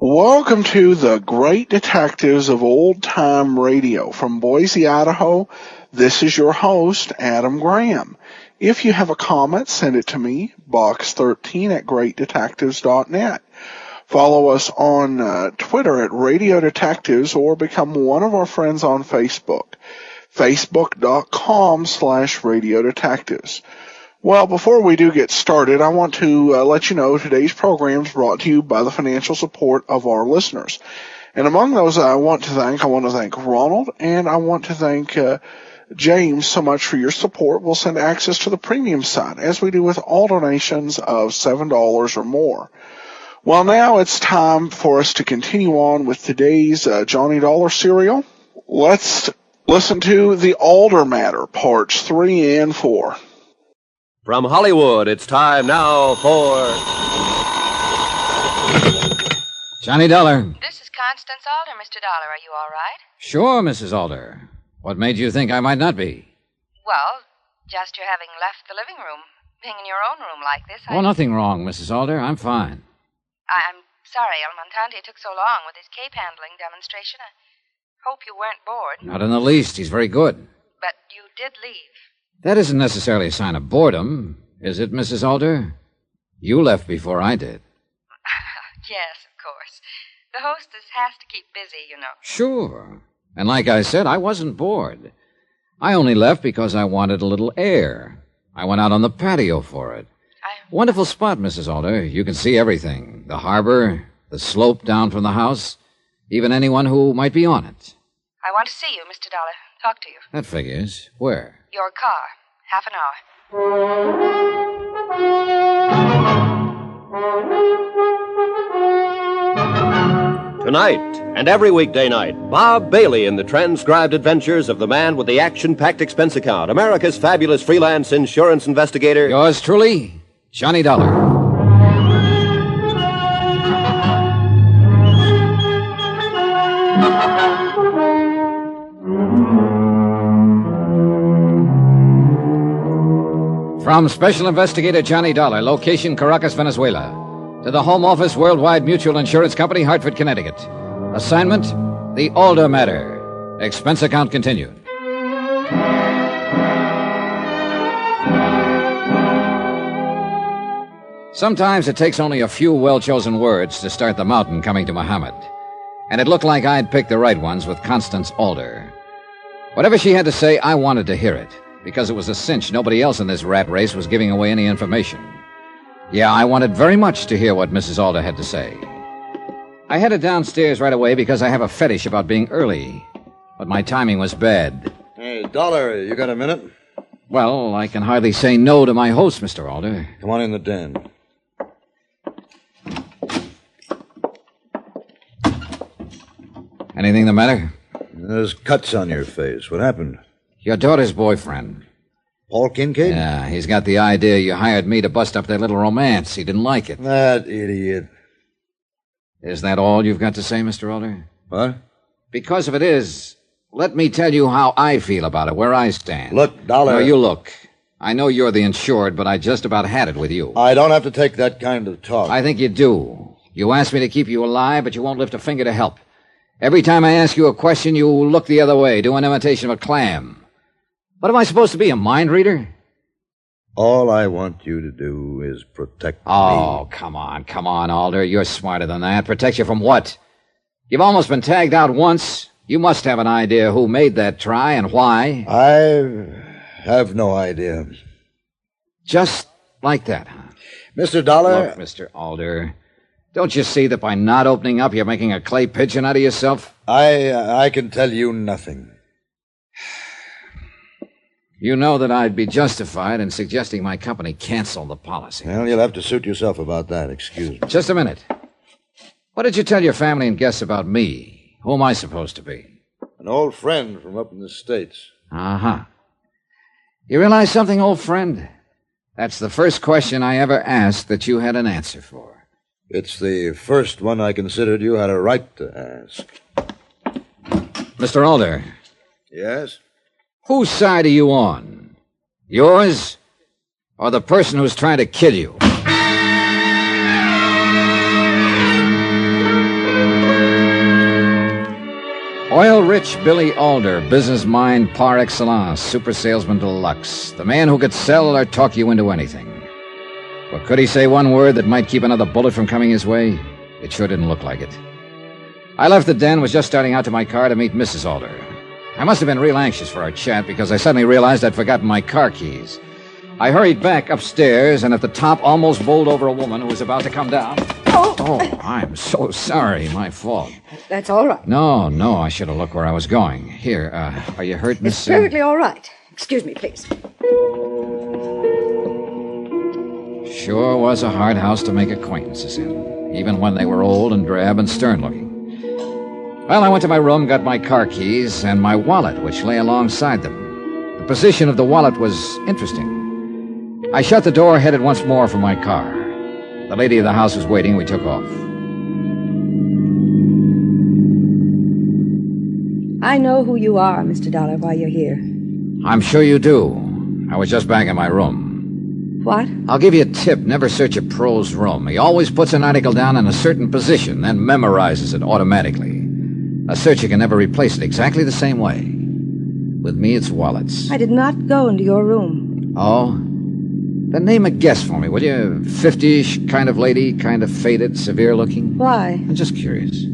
Welcome to the Great Detectives of Old Time Radio. From Boise, Idaho, this is your host, Adam Graham. If you have a comment, send it to me, box13@greatdetectives.net. Follow us on Twitter at Radio Detectives or become one of our friends on Facebook, facebook.com/Radio Detectives. Well, before we do get started, I want to let you know today's program is brought to you by the financial support of our listeners. And among those I want to thank Ronald, and I want to thank James so much for your support. We'll send access to the premium site, as we do with all donations of $7 or more. Well, now it's time for us to continue on with today's Johnny Dollar serial. Let's listen to The Alder Matter, parts 3 and 4. From Hollywood, it's time now for... Johnny Dollar. This is Constance Alder, Mr. Dollar. Are you all right? Sure, Mrs. Alder. What made you think I might not be? Well, just your having left the living room. Being in your own room like this, Oh, nothing wrong, Mrs. Alder. I'm fine. I'm sorry El Montante took so long with his cape handling demonstration. I hope you weren't bored. Not in the least. He's very good. But you did leave. That isn't necessarily a sign of boredom, is it, Mrs. Alder? You left before I did. Yes, of course. The hostess has to keep busy, you know. Sure. And like I said, I wasn't bored. I only left because I wanted a little air. I went out on the patio for it. Wonderful spot, Mrs. Alder. You can see everything. The harbor, the slope down from the house, even anyone who might be on it. I want to see you, Mr. Dollar. Talk to you. That figures. Where? Your car. Half an hour. Tonight, and every weekday night, Bob Bailey in the transcribed adventures of the man with the action-packed expense account, America's fabulous freelance insurance investigator. Yours truly, Johnny Dollar. From Special Investigator Johnny Dollar, location Caracas, Venezuela, to the Home Office Worldwide Mutual Insurance Company, Hartford, Connecticut. Assignment, The Alder Matter. Expense account continued. Sometimes it takes only a few well-chosen words to start the mountain coming to Muhammad. And it looked like I'd picked the right ones with Constance Alder. Whatever she had to say, I wanted to hear it, because it was a cinch nobody else in this rat race was giving away any information. Yeah, I wanted very much to hear what Mrs. Alder had to say. I headed downstairs right away because I have a fetish about being early, but my timing was bad. Hey, Dollar, you got a minute? Well, I can hardly say no to my host, Mr. Alder. Come on in the den. Anything the matter? There's cuts on your face. What happened? Your daughter's boyfriend. Paul Kincaid? Yeah, he's got the idea you hired me to bust up their little romance. He didn't like it. That idiot. Is that all you've got to say, Mr. Alder? What? Because if it is, let me tell you how I feel about it, where I stand. Look, Dollar... No, you look. I know you're the insured, but I just about had it with you. I don't have to take that kind of talk. I think you do. You asked me to keep you alive, but you won't lift a finger to help. Every time I ask you a question, you look the other way, do an imitation of a clam. What am I supposed to be, a mind reader? All I want you to do is protect me. Oh, come on, Alder. You're smarter than that. Protect you from what? You've almost been tagged out once. You must have an idea who made that try and why. I have no idea. Just like that, huh? Mr. Dollar... Look, Mr. Alder, don't you see that by not opening up, you're making a clay pigeon out of yourself? I can tell you nothing. You know that I'd be justified in suggesting my company cancel the policy. Well, you'll have to suit yourself about that. Excuse me. Just a minute. What did you tell your family and guests about me? Who am I supposed to be? An old friend from up in the States. Uh-huh. You realize something, old friend? That's the first question I ever asked that you had an answer for. It's the first one I considered you had a right to ask. Mr. Alder. Yes? Whose side are you on? Yours or the person who's trying to kill you? Oil-rich Billy Alder, business mind par excellence, super salesman deluxe, the man who could sell or talk you into anything. But could he say one word that might keep another bullet from coming his way? It sure didn't look like it. I left the den, was just starting out to my car to meet Mrs. Alder. I must have been real anxious for our chat because I suddenly realized I'd forgotten my car keys. I hurried back upstairs and at the top almost bowled over a woman who was about to come down. Oh, I'm so sorry. My fault. That's all right. No, I should have looked where I was going. Here, are you hurt, Miss... It's perfectly all right. Excuse me, please. Sure was a hard house to make acquaintances in, even when they were old and drab and stern-looking. Well, I went to my room, got my car keys, and my wallet, which lay alongside them. The position of the wallet was interesting. I shut the door, headed once more for my car. The lady of the house was waiting. We took off. I know who you are, Mr. Dollar, while you're here. I'm sure you do. I was just back in my room. What? I'll give you a tip. Never search a pro's room. He always puts an article down in a certain position, then memorizes it automatically. A searcher can never replace it exactly the same way. With me, it's wallets. I did not go into your room. Oh? Then name a guess for me, will you? 50-ish kind of lady, kind of faded, severe-looking? Why? I'm just curious.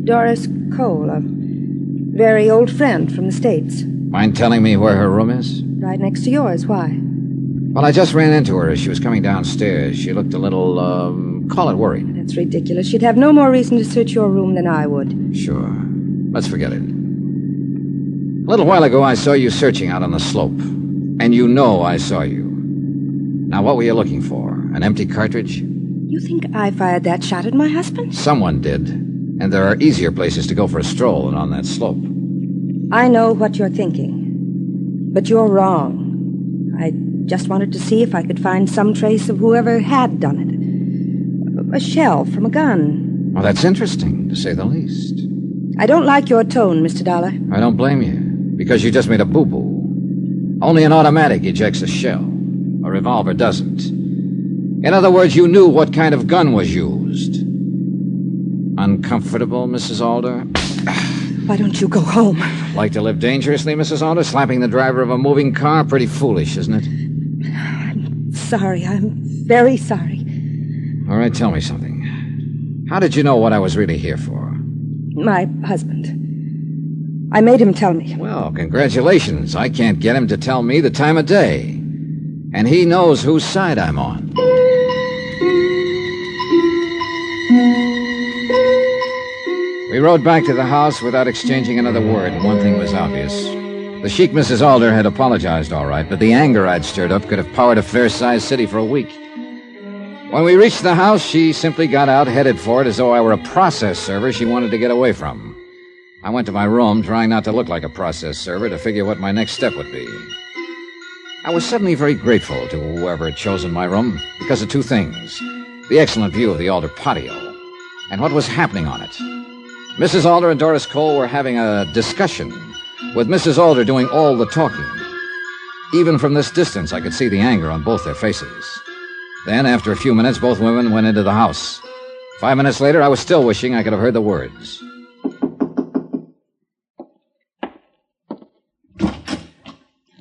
Doris Cole, a very old friend from the States. Mind telling me where her room is? Right next to yours. Why? Well, I just ran into her as she was coming downstairs. She looked a little, call it worried. That's ridiculous. She'd have no more reason to search your room than I would. Sure. Let's forget it. A little while ago, I saw you searching out on the slope. And you know I saw you. Now, what were you looking for? An empty cartridge? You think I fired that shot at my husband? Someone did. And there are easier places to go for a stroll than on that slope. I know what you're thinking. But you're wrong. I just wanted to see if I could find some trace of whoever had done it. A shell from a gun. Well, that's interesting, to say the least. I don't like your tone, Mr. Dollar. I don't blame you, because you just made a boo-boo. Only an automatic ejects a shell. A revolver doesn't. In other words, you knew what kind of gun was used. Uncomfortable, Mrs. Alder? Why don't you go home? Like to live dangerously, Mrs. Alder? Slapping the driver of a moving car? Pretty foolish, isn't it? I'm sorry. I'm very sorry. All right, tell me something. How did you know what I was really here for? My husband. I made him tell me. Well, congratulations. I can't get him to tell me the time of day. And he knows whose side I'm on. We rode back to the house without exchanging another word, and one thing was obvious. The chic Mrs. Alder had apologized all right, but the anger I'd stirred up could have powered a fair-sized city for a week. When we reached the house, she simply got out, headed for it as though I were a process server she wanted to get away from. I went to my room, trying not to look like a process server, to figure what my next step would be. I was suddenly very grateful to whoever had chosen my room because of two things. The excellent view of the Alder patio, and what was happening on it. Mrs. Alder and Doris Cole were having a discussion, with Mrs. Alder doing all the talking. Even from this distance, I could see the anger on both their faces. Then, after a few minutes, both women went into the house. 5 minutes later, I was still wishing I could have heard the words.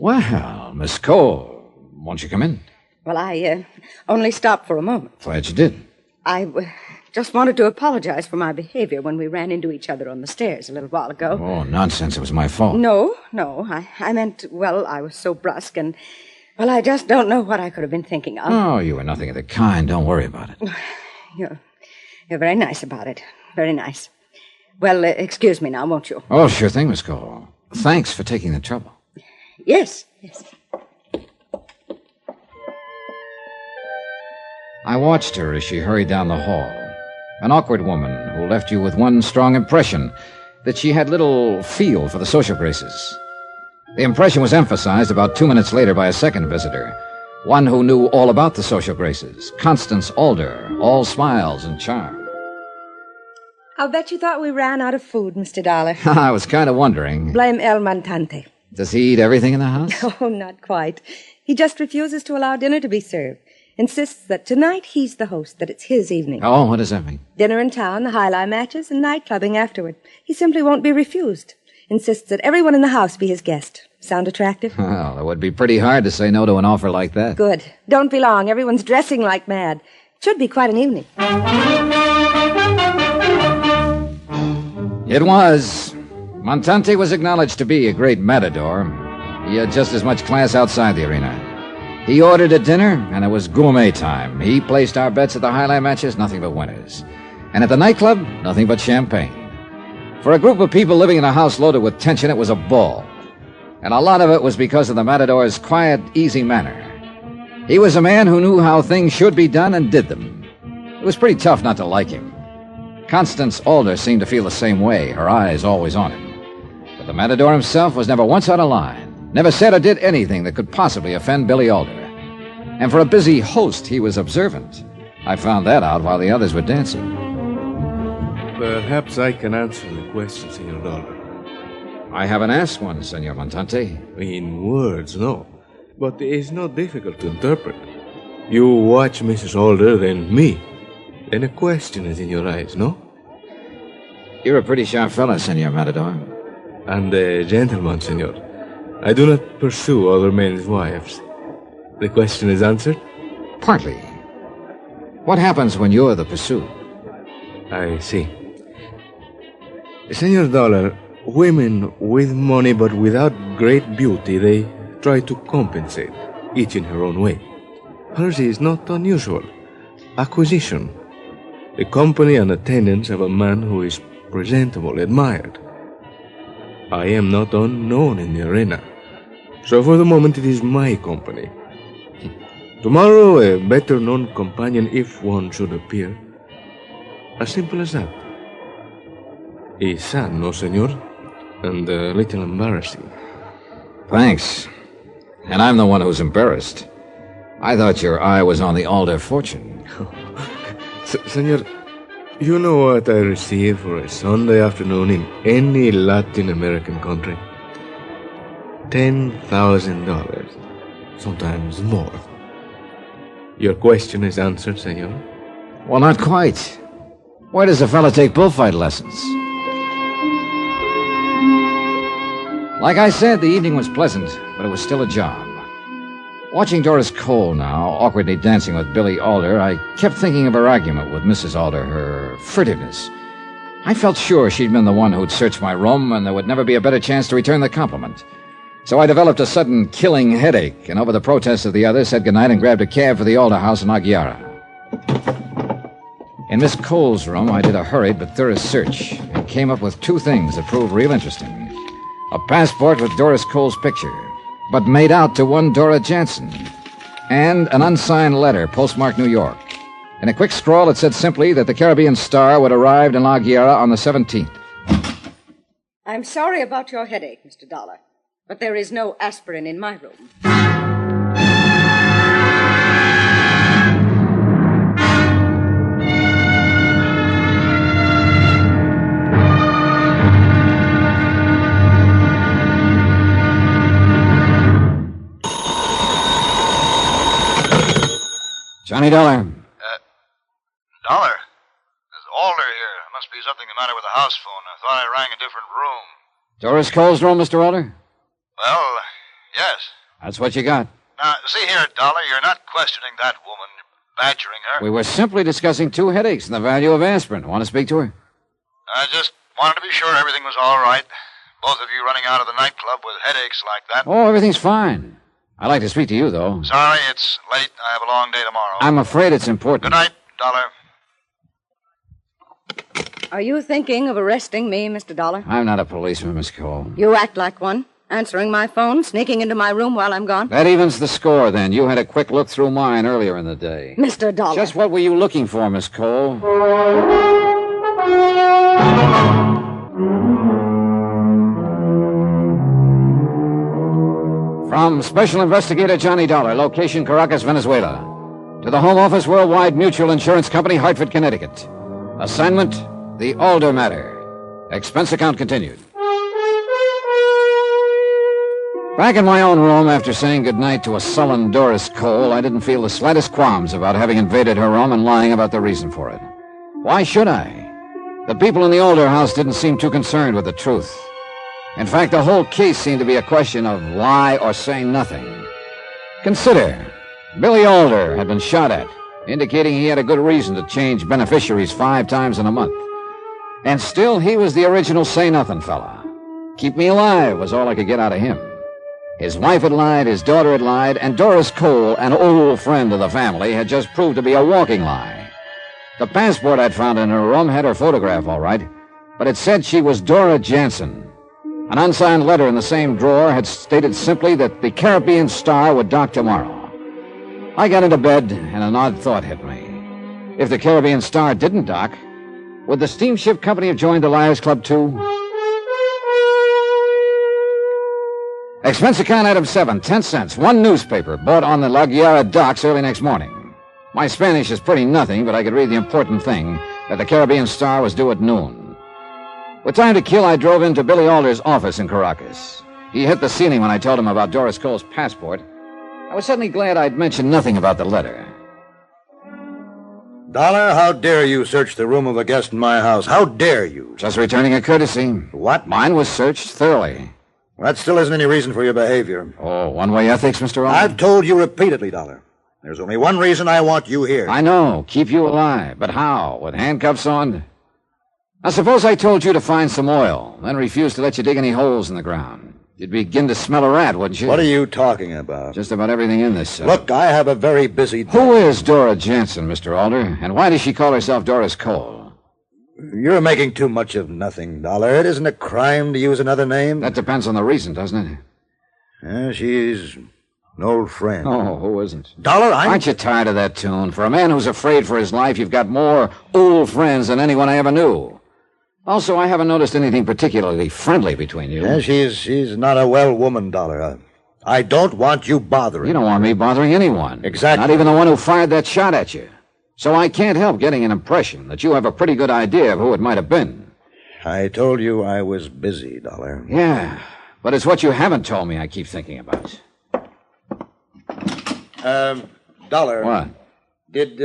Well, Miss Cole, won't you come in? Well, I only stopped for a moment. Glad you did. I just wanted to apologize for my behavior when we ran into each other on the stairs a little while ago. Oh, nonsense. It was my fault. No. I meant, well, I was so brusque and, well, I just don't know what I could have been thinking of. Oh, you were nothing of the kind. Don't worry about it. You're very nice about it. Very nice. Well, excuse me now, won't you? Oh, sure thing, Miss Cole. Thanks for taking the trouble. Yes. I watched her as she hurried down the hall. An awkward woman who left you with one strong impression, that she had little feel for the social graces. The impression was emphasized about 2 minutes later by a second visitor, one who knew all about the social graces, Constance Alder, all smiles and charm. I'll bet you thought we ran out of food, Mr. Dollar. I was kind of wondering. Blame El Montante. Does he eat everything in the house? Oh, not quite. He just refuses to allow dinner to be served. Insists that tonight he's the host, that it's his evening. Oh, what does that mean? Dinner in town, the highlight matches, and night clubbing afterward. He simply won't be refused. Insists that everyone in the house be his guest. Sound attractive? Well, it would be pretty hard to say no to an offer like that. Good. Don't be long. Everyone's dressing like mad. It should be quite an evening. It was. Montante was acknowledged to be a great matador. He had just as much class outside the arena. He ordered a dinner, and it was gourmet time. He placed our bets at the highlight matches, nothing but winners. And at the nightclub, nothing but champagne. For a group of people living in a house loaded with tension, it was a ball. And a lot of it was because of the matador's quiet, easy manner. He was a man who knew how things should be done and did them. It was pretty tough not to like him. Constance Alder seemed to feel the same way, her eyes always on him. But the matador himself was never once out of line, never said or did anything that could possibly offend Billy Alder. And for a busy host, he was observant. I found that out while the others were dancing. Perhaps I can answer the question, Senor Dollar. I haven't asked one, Senor Montante. In words, no. But it's not difficult to interpret. You watch Mrs. Alder, then me. Then a question is in your eyes, no? You're a pretty sharp fella, Senor Matador. And a gentleman, senor. I do not pursue other men's wives. The question is answered? Partly. What happens when you're the pursued? I see. Senor Dollar, women with money but without great beauty, they try to compensate, each in her own way. Hers is not unusual. Acquisition. The company and attendance of a man who is presentable, admired. I am not unknown in the arena, so for the moment it is my company. Tomorrow, a better-known companion, if one should appear. As simple as that. It's sad, no, senor? And a little embarrassing. Thanks. And I'm the one who's embarrassed. I thought your eye was on the Alder fortune. Senor, you know what I receive for a Sunday afternoon in any Latin American country? $10,000. Sometimes more. Your question is answered, senor? Well, not quite. Where does a fella take bullfight lessons? Like I said, the evening was pleasant, but it was still a job. Watching Doris Cole now, awkwardly dancing with Billy Alder, I kept thinking of her argument with Mrs. Alder, her furtiveness. I felt sure she'd been the one who'd searched my room, and there would never be a better chance to return the compliment. So I developed a sudden killing headache, and over the protests of the others, said goodnight and grabbed a cab for the Alder house in Aguilera. In Miss Cole's room, I did a hurried but thorough search, and came up with two things that proved real interesting. A passport with Doris Cole's picture, but made out to one Dora Jansen, and an unsigned letter postmarked New York. In a quick scrawl, it said simply that the Caribbean Star would arrive in La Guerra on the 17th. I'm sorry about your headache, Mr. Dollar, but there is no aspirin in my room. Johnny Dollar. Dollar? There's Alder here. There must be something the matter with the house phone. I thought I rang a different room. Doris Cole's room, Mr. Alder? Well, yes. That's what you got. Now, see here, Dollar, you're not questioning that woman, badgering her. We were simply discussing two headaches and the value of aspirin. Want to speak to her? I just wanted to be sure everything was all right. Both of you running out of the nightclub with headaches like that. Oh, everything's fine. I'd like to speak to you, though. Sorry, it's late. I have a long day tomorrow. I'm afraid it's important. Good night, Dollar. Are you thinking of arresting me, Mr. Dollar? I'm not a policeman, Miss Cole. You act like one. Answering my phone, sneaking into my room while I'm gone. That evens the score, then. You had a quick look through mine earlier in the day. Mr. Dollar. Just what were you looking for, Miss Cole? From Special Investigator Johnny Dollar, location Caracas, Venezuela, to the Home Office Worldwide Mutual Insurance Company, Hartford, Connecticut. Assignment, the Alder matter. Expense account continued. Back in my own room, after saying goodnight to a sullen Doris Cole, I didn't feel the slightest qualms about having invaded her room and lying about the reason for it. Why should I? The people in the Alder house didn't seem too concerned with the truth. In fact, the whole case seemed to be a question of lie or say nothing. Consider, Billy Alder had been shot at, indicating he had a good reason to change beneficiaries 5 times in a month. And still, he was the original say-nothing fella. Keep me alive was all I could get out of him. His wife had lied, his daughter had lied, and Doris Cole, an old friend of the family, had just proved to be a walking lie. The passport I'd found in her room had her photograph, all right, but it said she was Dora Jansen. An unsigned letter in the same drawer had stated simply that the Caribbean Star would dock tomorrow. I got into bed, and an odd thought hit me. If the Caribbean Star didn't dock, would the steamship company have joined the Liars Club, too? Expense account item 7, 10 cents. One newspaper, bought on the La Guerra docks early next morning. My Spanish is pretty nothing, but I could read the important thing, that the Caribbean Star was due at noon. With time to kill, I drove into Billy Alder's office in Caracas. He hit the ceiling when I told him about Doris Cole's passport. I was suddenly glad I'd mentioned nothing about the letter. Dollar, how dare you search the room of a guest in my house? How dare you? Just returning a courtesy. What? Mine was searched thoroughly. Well, that still isn't any reason for your behavior. Oh, one-way ethics, Mr. Alder? I've told you repeatedly, Dollar. There's only one reason I want you here. I know. Keep you alive. But how? With handcuffs on? Now, suppose I told you to find some oil, then refused to let you dig any holes in the ground. You'd begin to smell a rat, wouldn't you? What are you talking about? Just about everything in this. Look, I have a very busy day. Who is Dora Jansen, Mr. Alder? And why does she call herself Doris Cole? You're making too much of nothing, Dollar. It isn't a crime to use another name. That depends on the reason, doesn't it? She's an old friend. Oh, who isn't? Dollar, Aren't you tired of that tune? For a man who's afraid for his life, you've got more old friends than anyone I ever knew. Also, I haven't noticed anything particularly friendly between you. Yeah, she's not a well woman, Dollar. I don't want you bothering. You don't want me bothering anyone. Exactly. Not even the one who fired that shot at you. So I can't help getting an impression that you have a pretty good idea of who it might have been. I told you I was busy, Dollar. Yeah, but it's what you haven't told me I keep thinking about. Dollar. What? Did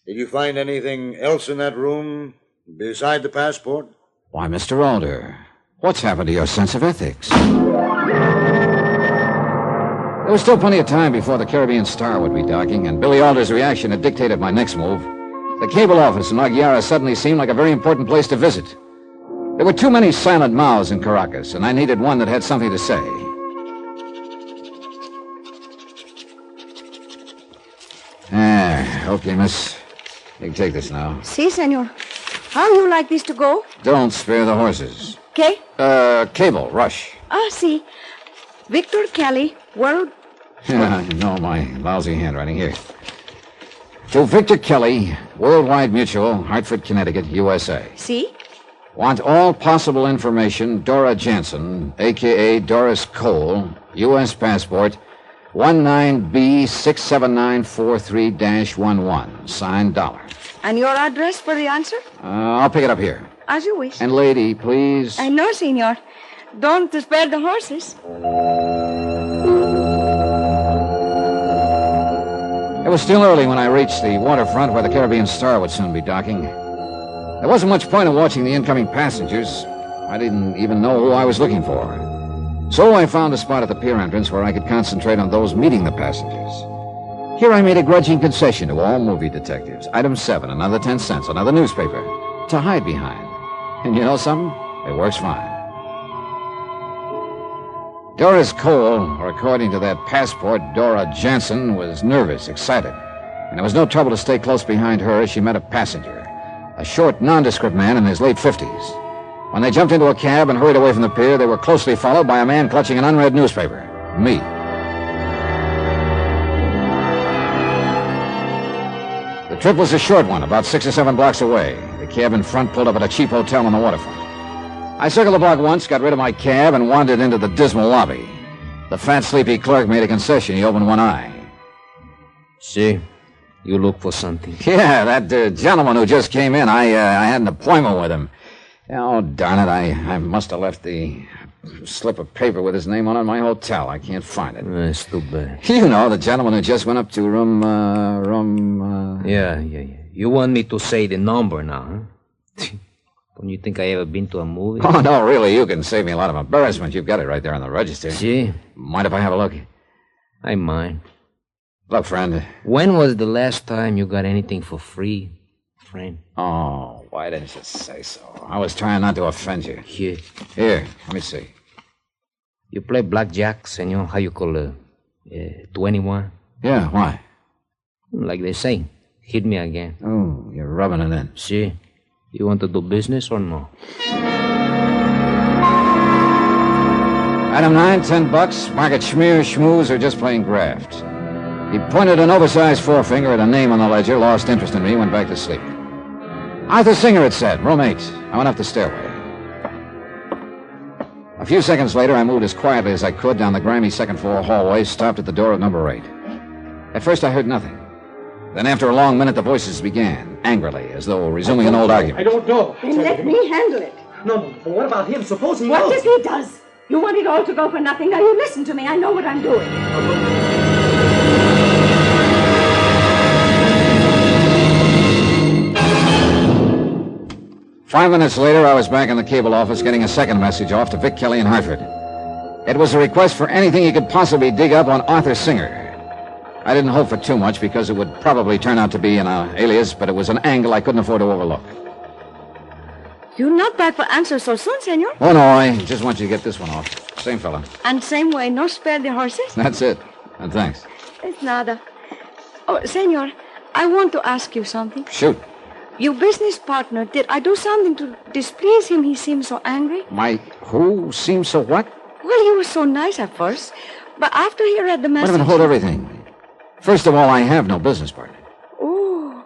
you find anything else in that room beside the passport? Why, Mr. Alder, what's happened to your sense of ethics? There was still plenty of time before the Caribbean Star would be docking, and Billy Alder's reaction had dictated my next move. The cable office in La Guerra suddenly seemed like a very important place to visit. There were too many silent mouths in Caracas, and I needed one that had something to say. Okay, miss. You can take this now. Si, senor. How you like this to go? Don't spare the horses. Okay. Cable, rush. Si. Victor Kelly, World... Yeah, I know my lousy handwriting. Here. To Victor Kelly, Worldwide Mutual, Hartford, Connecticut, USA. Si? Want all possible information, Dora Jansen, a.k.a. Doris Cole, U.S. passport, 19B67943-11, signed Dollar. And your address for the answer? I'll pick it up here. As you wish. And lady, please. No, senor. Don't spare the horses. It was still early when I reached the waterfront where the Caribbean Star would soon be docking. There wasn't much point in watching the incoming passengers. I didn't even know who I was looking for. So I found a spot at the pier entrance where I could concentrate on those meeting the passengers. Here I made a grudging concession to all movie detectives. Item 7, another 10 cents, another newspaper to hide behind. And you know something? It works fine. Doris Cole, or according to that passport, Dora Jansen, was nervous, excited. And it was no trouble to stay close behind her as she met a passenger, a short, nondescript man in his late 50s. When they jumped into a cab and hurried away from the pier, they were closely followed by a man clutching an unread newspaper. Me. The trip was a short one, about 6 or 7 blocks away. The cab in front pulled up at a cheap hotel on the waterfront. I circled the block once, got rid of my cab, and wandered into the dismal lobby. The fat, sleepy clerk made a concession. He opened one eye. See, you look for something. Yeah, that gentleman who just came in, I had an appointment with him. Oh, darn it, I must have left the slip of paper with his name on it in my hotel. I can't find it. It's too bad. You know, the gentleman who just went up to room. Yeah. You want me to say the number now, huh? Don't you think I ever been to a movie? Oh, no, really, you can save me a lot of embarrassment. You've got it right there on the register. See? Mind if I have a look? I mind. Look, friend. When was the last time you got anything for free, friend? Oh, why didn't you say so? I was trying not to offend you. Here. Here, let me see. You play blackjack, senor? How you call it? 21? Yeah, why? Like they say, hit me again. Oh, you're rubbing it in. See? You want to do business or no? Item 9, $10. Market schmear, schmooze, or just plain graft. He pointed an oversized forefinger at a name on the ledger, lost interest in me, went back to sleep. Arthur Singer, it said, room 8. I went up the stairway. A few seconds later, I moved as quietly as I could down the grimy second-floor hallway, stopped at the door of number 8. At first, I heard nothing. Then, after a long minute, the voices began, angrily, as though resuming an old argument. I don't know. Then let me handle it. No, but what about him? Suppose he What knows. if he does? You want it all to go for nothing. Now, you listen to me. I know what I'm doing. 5 minutes later, I was back in the cable office getting a second message off to Vic Kelly in Hartford. It was a request for anything he could possibly dig up on Arthur Singer. I didn't hope for too much because it would probably turn out to be an alias, but it was an angle I couldn't afford to overlook. You're not back for answers so soon, senor. Oh, no, I just want you to get this one off. Same fella. And same way, no spare the horses? That's it. And thanks. It's nada. Oh, senor, I want to ask you something. Shoot. Your business partner, did I do something to displease him? He seemed so angry. My who seems so what? Well, he was so nice at first, but after he read the message... Wait a minute, hold everything. First of all, I have no business partner. Oh,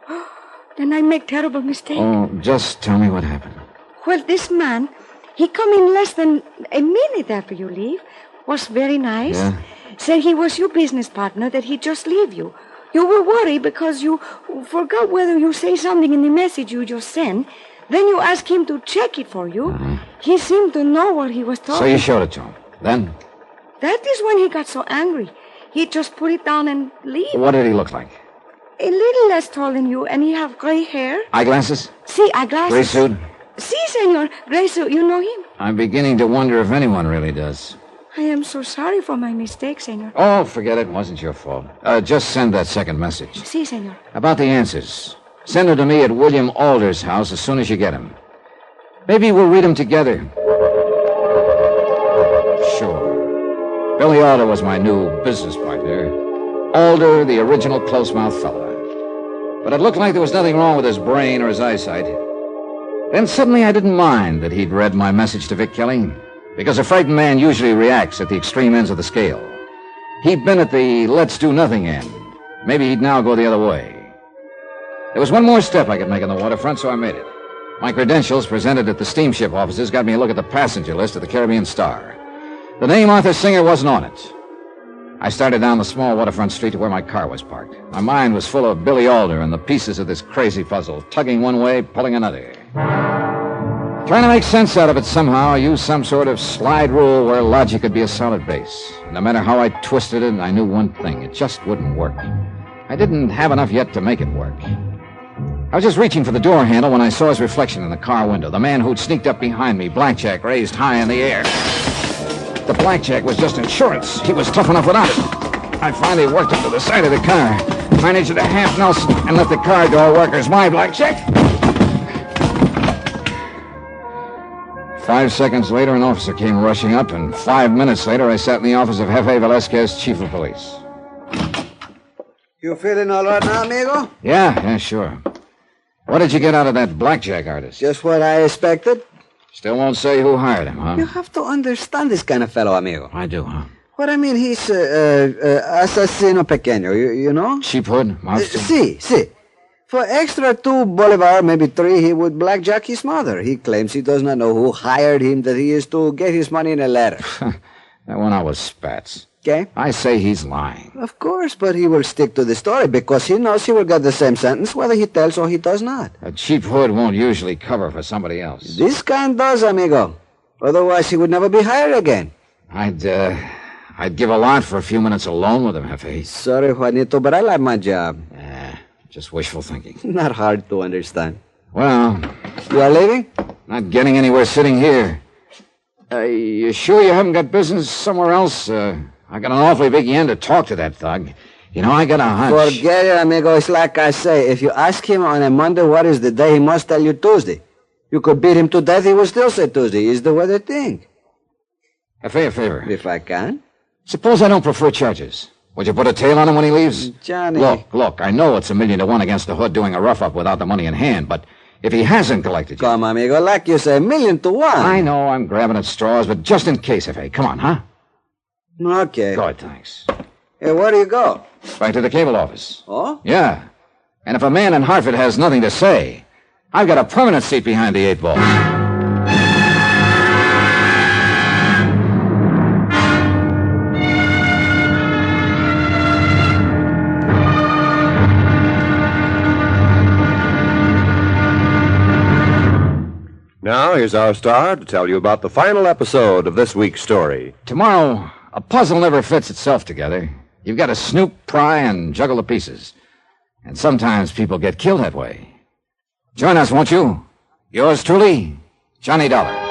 then I make terrible mistake. Oh, just tell me what happened. Well, this man, he come in less than a minute after you leave, was very nice. Yeah? Said he was your business partner, that he'd just leave you. You were worried because you forgot whether you say something in the message you just sent. Then you asked him to check it for you. Uh-huh. He seemed to know what he was talking. So you showed it to him. Then? That is when he got so angry. He just put it down and leave. What did he look like? A little less tall than you, and he have gray hair. Eyeglasses? See, eyeglasses. Gray suit? Si, senor. Gray suit. You know him? I'm beginning to wonder if anyone really does. I am so sorry for my mistake, senor. Oh, forget it. It wasn't your fault. Just send that second message. Si, senor. About the answers. Send them to me at William Alder's house as soon as you get them. Maybe we'll read them together. Sure. Billy Alder was my new business partner. Alder, the original close-mouthed fella. But it looked like there was nothing wrong with his brain or his eyesight. Then suddenly I didn't mind that he'd read my message to Vic Kelly, because a frightened man usually reacts at the extreme ends of the scale. He'd been at the let's do nothing end. Maybe he'd now go the other way. There was one more step I could make on the waterfront, so I made it. My credentials presented at the steamship offices got me a look at the passenger list of the Caribbean Star. The name Arthur Singer wasn't on it. I started down the small waterfront street to where my car was parked. My mind was full of Billy Alder and the pieces of this crazy puzzle, tugging one way, pulling another. Trying to make sense out of it somehow, I used some sort of slide rule where logic could be a solid base. No matter how I twisted it, I knew one thing. It just wouldn't work. I didn't have enough yet to make it work. I was just reaching for the door handle when I saw his reflection in the car window. The man who'd sneaked up behind me, blackjack raised high in the air. The blackjack was just insurance. He was tough enough without it. I finally worked up to the side of the car, managed a half Nelson, and let the car door workers my blackjack. 5 seconds later, an officer came rushing up, and 5 minutes later, I sat in the office of Jefe Velasquez, chief of police. You feeling all right now, amigo? Yeah, sure. What did you get out of that blackjack artist? Just what I expected. Still won't say who hired him, huh? You have to understand this kind of fellow, amigo. I do, huh? What I mean, he's asesino pequeño, you know? Sheephood? Monster? Sí. For extra $2, maybe 3, he would blackjack his mother. He claims he does not know who hired him, that he is to get his money in a letter. That went out with spats. Okay? I say he's lying. Of course, but he will stick to the story because he knows he will get the same sentence whether he tells or he does not. A sheephood won't usually cover for somebody else. This kind does, amigo. Otherwise, he would never be hired again. I'd give a lot for a few minutes alone with him, Jefe. Sorry, Juanito, but I like my job. Just wishful thinking. Not hard to understand. Well... You are leaving? Not getting anywhere sitting here. You sure you haven't got business somewhere else? I got an awfully big yen to talk to that thug. You know, I got a hunch. Forget it, amigo. It's like I say. If you ask him on a Monday what is the day, he must tell you Tuesday. You could beat him to death, he will still say Tuesday. Is the way they think. A favor. If I can. Suppose I don't prefer charges. Would you put a tail on him when he leaves? Johnny. Look, I know it's 1,000,000 to 1 against the hood doing a rough-up without the money in hand, but if he hasn't collected you... Come, amigo, like you say, 1,000,000 to 1. I know I'm grabbing at straws, but just in case, F.A. Come on, huh? Okay. Good, thanks. Hey, where do you go? Back to the cable office. Oh? Yeah. And if a man in Hartford has nothing to say, I've got a permanent seat behind the 8 ball. Now, here's our star to tell you about the final episode of this week's story. Tomorrow, a puzzle never fits itself together. You've got to snoop, pry, and juggle the pieces. And sometimes people get killed that way. Join us, won't you? Yours truly, Johnny Dollar.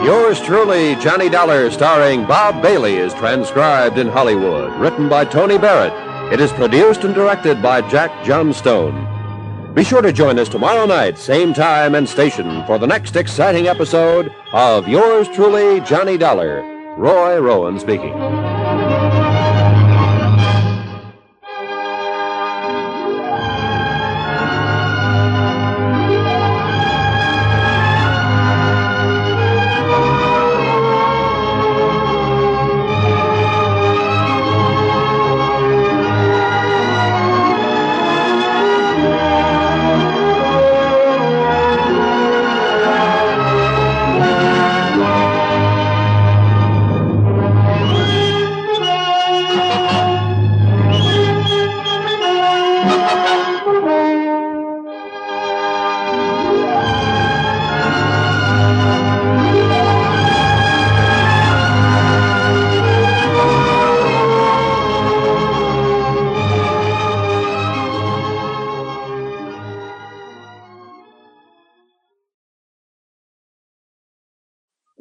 Yours truly, Johnny Dollar, starring Bob Bailey, is transcribed in Hollywood. Written by Tony Barrett. It is produced and directed by Jack Johnstone. Be sure to join us tomorrow night, same time and station, for the next exciting episode of Yours truly, Johnny Dollar. Roy Rowan speaking.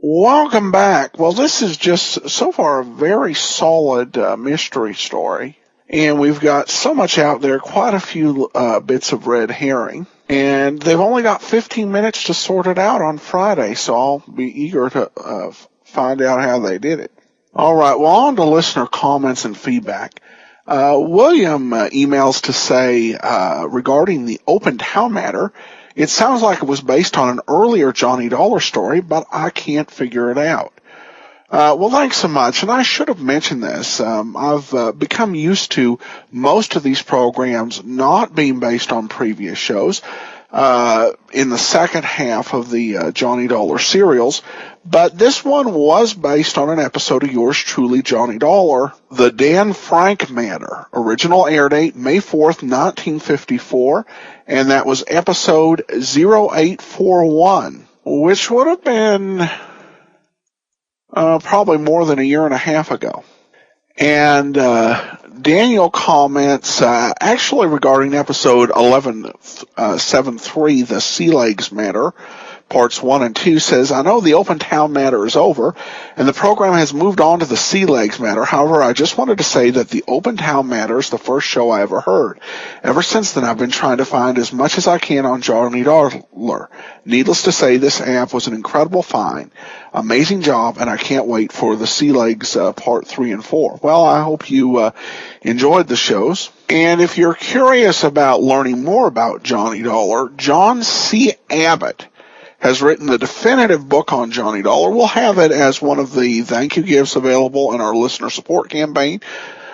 Welcome back. Well, this is just, so far, a very solid mystery story. And we've got so much out there, quite a few bits of red herring. And they've only got 15 minutes to sort it out on Friday, so I'll be eager to find out how they did it. All right, well, on to listener comments and feedback. William emails to say, regarding the open town matter, it sounds like it was based on an earlier Johnny Dollar story, but I can't figure it out. Well, thanks so much. And I should have mentioned this. I've become used to most of these programs not being based on previous shows in the second half of the Johnny Dollar serials. But this one was based on an episode of Yours Truly, Johnny Dollar, The Dan Frank Matter. Original air date, May 4th, 1954. And that was episode 0841, which would have been probably more than a year and a half ago. And Daniel comments actually regarding episode 1173, the Sea Legs Matter, Parts 1 and 2 says, I know the Open Town matter is over, and the program has moved on to the Sea Legs matter. However, I just wanted to say that the Open Town matter is the first show I ever heard. Ever since then, I've been trying to find as much as I can on Johnny Dollar. Needless to say, this app was an incredible find. Amazing job, and I can't wait for the Sea Legs Part 3 and 4. Well, I hope you enjoyed the shows. And if you're curious about learning more about Johnny Dollar, John C. Abbott has written the definitive book on Johnny Dollar. We'll have it as one of the thank you gifts available in our listener support campaign.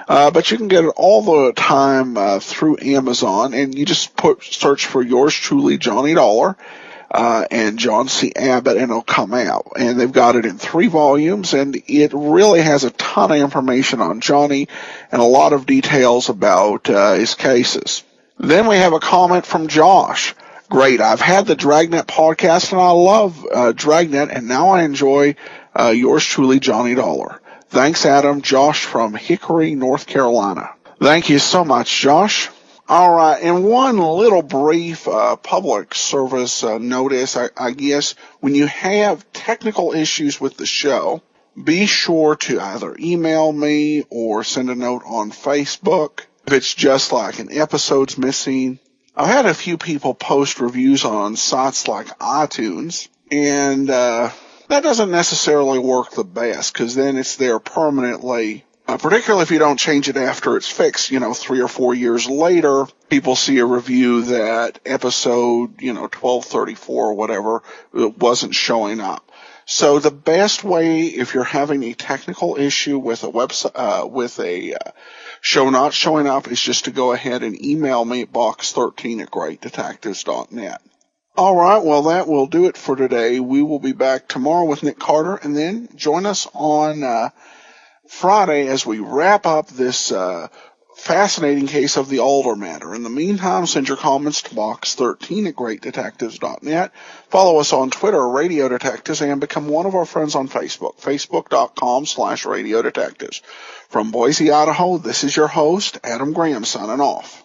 But you can get it all the time through Amazon, and you just search for yours truly, Johnny Dollar, and John C. Abbott, and it'll come out. And they've got it in 3 volumes, and it really has a ton of information on Johnny and a lot of details about his cases. Then we have a comment from Josh. Great. I've had the Dragnet podcast, and I love Dragnet, and now I enjoy yours truly, Johnny Dollar. Thanks, Adam. Josh from Hickory, North Carolina. Thank you so much, Josh. All right, and one little brief public service notice, I guess. When you have technical issues with the show, be sure to either email me or send a note on Facebook. If it's just like an episode's missing, I've had a few people post reviews on sites like iTunes, and that doesn't necessarily work the best, because then it's there permanently, particularly if you don't change it after it's fixed. 3 or 4 years later, people see a review that episode, 1234 or whatever, wasn't showing up. So the best way, if you're having a technical issue with a website, with a show not showing up, is just to go ahead and email me at box13@greatdetectives.net. All right, well, that will do it for today. We will be back tomorrow with Nick Carter, and then join us on Friday as we wrap up this fascinating case of the Alder matter. In the meantime, send your comments to box13@greatdetectives.net. Follow us on Twitter, Radio Detectives, and become one of our friends on Facebook, facebook.com/Radio Detectives. From Boise, Idaho, this is your host, Adam Graham, signing off.